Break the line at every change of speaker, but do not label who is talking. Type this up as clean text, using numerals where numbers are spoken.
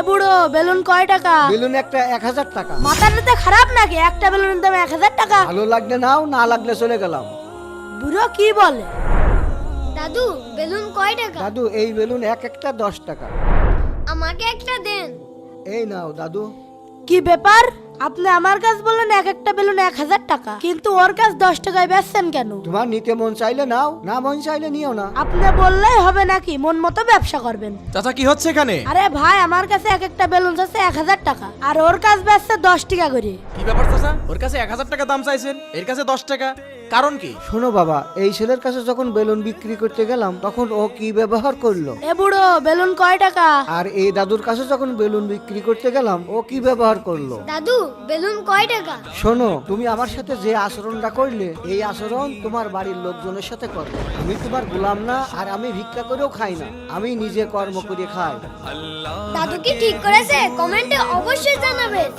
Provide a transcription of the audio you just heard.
এ বুড়ো বেলুন কয় টাকা?
বেলুন একটা 1000 টাকা।
মাথাটা খারাপ নাকি? একটা বেলুনের দাম 1000 টাকা?
ভালো লাগলে নাও, না লাগলে চলে গেলাম।
বুড়ো কি বলে?
দাদু বেলুন কয় টাকা?
দাদু এই বেলুন একটা 10 টাকা।
আমাকে একটা দেন।
এই নাও দাদু।
কি ব্যাপার? আপনি আমার কাছ বললেন এক একটা বেলুন 1000 টাকা, কিন্তু ওর কাছ 10 টাকায় বেচছেন কেন?
তোমার নিতে মন চাইলে নাও, না মন চাইলে নিও না।
আপনি বললেই হবে নাকি? মন মতো ব্যবসা করবেন।
চাচা কি হচ্ছে এখানে?
আরে ভাই, আমার কাছে এক একটা বেলুন আছে 1000 টাকা, আর ওর কাছ বেচছে 10 টাকা করে।
কি ব্যাপার চাচা? ওর কাছে 1000 টাকা দাম চাইছেন, এর কাছে 10 টাকা, কারণ কি?
শোনো বাবা, এই ছেলের কাছে যখন বেলুন বিক্রি করতে গেলাম তখন ও কি ব্যবহার করলো,
এ বুড়ো বেলুন কয় টাকা?
আর এই দাদুর কাছে যখন বেলুন বিক্রি করতে গেলাম ও কি ব্যবহার করলো।
দাদু বেলুন কয় টাকা?
শোনো, তুমি আমার সাথে যে আচরণটা করলে এই আচরণ তোমার বাড়ির লোকজনের সাথে করো। আমি তোমার গোলাম না, আর আমি ভিক্ষা করেও খাই না, আমি নিজে কর্ম করে খাই।
দাদু কি ঠিক করেছে? কমেন্টে অবশ্যই জানাবেন।